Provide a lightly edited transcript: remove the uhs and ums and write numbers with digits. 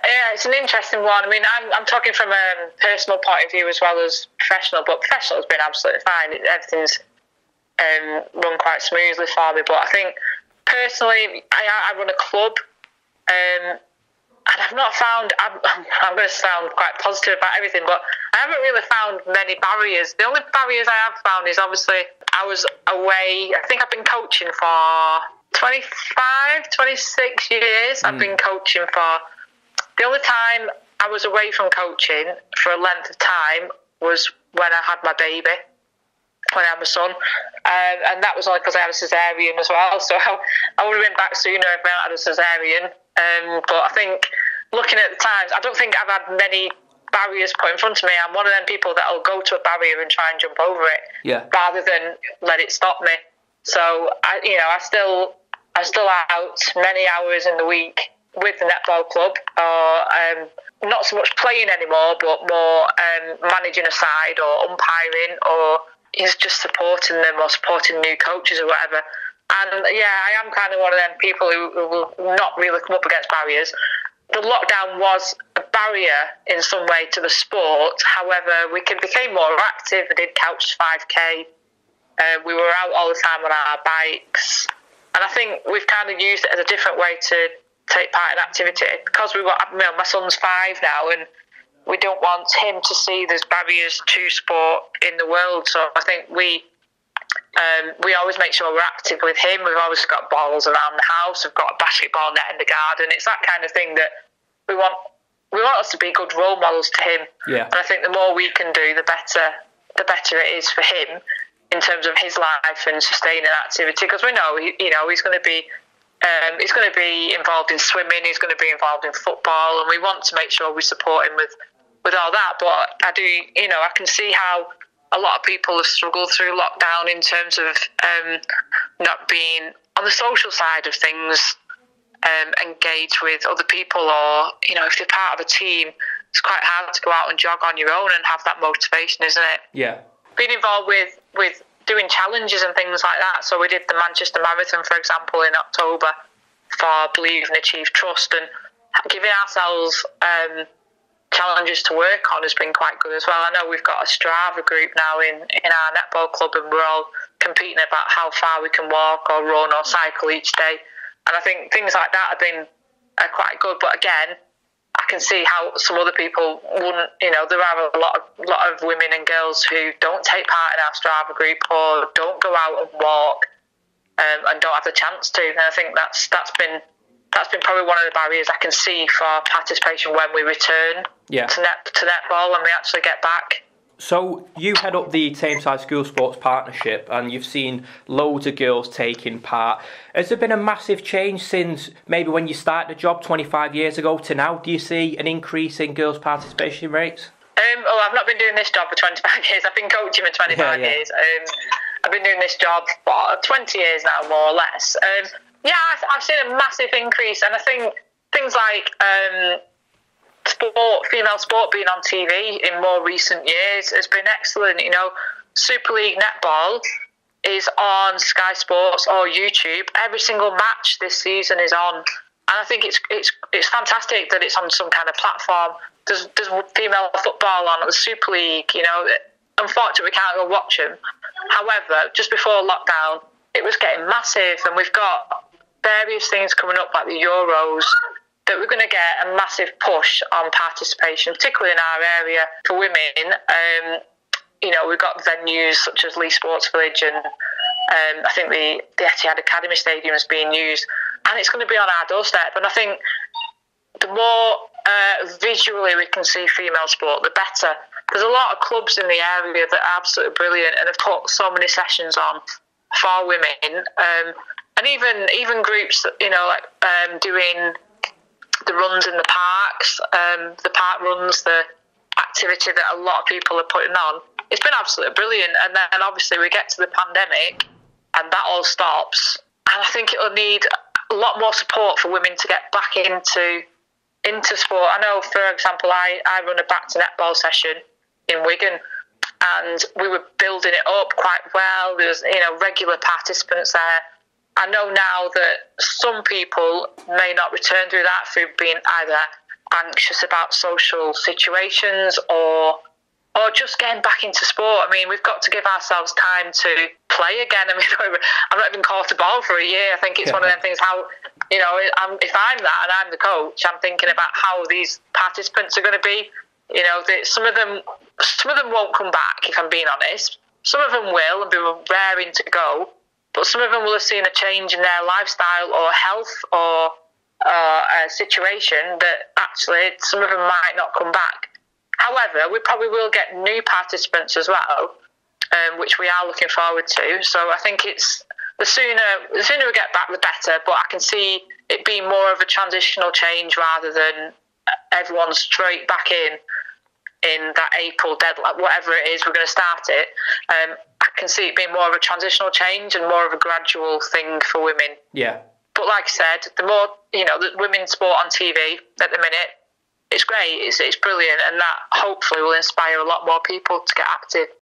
Yeah, it's an interesting one. I mean, I'm talking from a personal point of view as well as professional, but professional has been absolutely fine. Everything's run quite smoothly for me. But I think personally, I run a club, and I've not found. I'm going to sound quite positive about everything, but I haven't really found many barriers. The only barriers I have found is obviously I was away. I think I've been coaching for 25, 26 years. I've been coaching for. The only time I was away from coaching for a length of time was when I had my baby, when I had my son. And that was only because I had a cesarean as well. So I would have been back sooner if I had a cesarean. But I think looking at the times, I don't think I've had many barriers put in front of me. I'm one of them people that will go to a barrier and try and jump over it rather than let it stop me. So, I still out many hours in the week with the netball club, or not so much playing anymore, but more managing a side or umpiring, or just supporting them or supporting new coaches or whatever. And I am kind of one of them people who will not really come up against barriers. The lockdown was a barrier in some way to the sport. However, we became more active. We did couch 5K. We were out all the time on our bikes. And I think we've kind of used it as a different way to take part in activity, because my son's 5 now, and we don't want him to see there's barriers to sport in the world. So I think we always make sure we're active with him. We've always got balls around the house. We've got a basketball net in the garden. It's that kind of thing that we want us to be good role models to him. Yeah. And I think the more we can do, the better it is for him in terms of his life and sustaining activity. Because we know, he's going to be. He's going to be involved in swimming. He's going to be involved in football, and we want to make sure we support him with all that. But I do, I can see how a lot of people have struggled through lockdown in terms of not being on the social side of things, engaged with other people, or if you're part of a team, it's quite hard to go out and jog on your own and have that motivation, isn't it? Yeah. Being involved with doing challenges and things like that. So we did the Manchester Marathon, for example, in October for Believe and Achieve Trust, and giving ourselves challenges to work on has been quite good as well. I know we've got a Strava group now in our netball club, and we're all competing about how far we can walk or run or cycle each day. And I think things like that have been quite good. But again, I can see how some other people wouldn't. There are a lot of women and girls who don't take part in our Strava group or don't go out and walk, and don't have the chance to. And I think that's been probably one of the barriers I can see for participation when we return to netball, when we actually get back. So you head up the Tameside School Sports Partnership, and you've seen loads of girls taking part. Has there been a massive change since maybe when you started the job 25 years ago to now? Do you see an increase in girls' participation rates? I've not been doing this job for 25 years. I've been coaching for 25 years. I've been doing this job for 20 years now, more or less. I've seen a massive increase, and I think things like female sport being on TV in more recent years has been excellent. Super League Netball is on Sky Sports or YouTube. Every single match this season is on, and I think it's fantastic that it's on some kind of platform. There's female football on at the Super League. Unfortunately, we can't go watch them. However, just before lockdown, it was getting massive, and we've got various things coming up like the Euros, that we're going to get a massive push on participation, particularly in our area for women. We've got venues such as Lee Sports Village, and I think the Etihad Academy Stadium is being used, and it's going to be on our doorstep. And I think the more visually we can see female sport, the better. There's a lot of clubs in the area that are absolutely brilliant and have put so many sessions on for women, and even groups that doing the runs in the parks, the park runs, the activity that a lot of people are putting on. It's been absolutely brilliant. And then obviously we get to the pandemic and that all stops. And I think it'll need a lot more support for women to get back into sport. I know, for example, I run a back to netball session in Wigan, and we were building it up quite well. There's regular participants there. I know now that some people may not return through that through being either anxious about social situations or just getting back into sport. I mean, we've got to give ourselves time to play again. I mean, I've not even caught a ball for a year. I think it's one of them things how, if I'm that and I'm the coach, I'm thinking about how these participants are going to be. Some of them won't come back, if I'm being honest. Some of them will and be raring to go, but some of them will have seen a change in their lifestyle or health or a situation that actually some of them might not come back. However, we probably will get new participants as well, which we are looking forward to. So I think it's the sooner we get back, the better. But I can see it being more of a transitional change rather than everyone straight back in that April deadline, whatever it is, we're going to start it. I can see it being more of a transitional change and more of a gradual thing for women. Yeah. But like I said, the more, the women's sport on TV at the minute, it's great, it's brilliant, and that hopefully will inspire a lot more people to get active.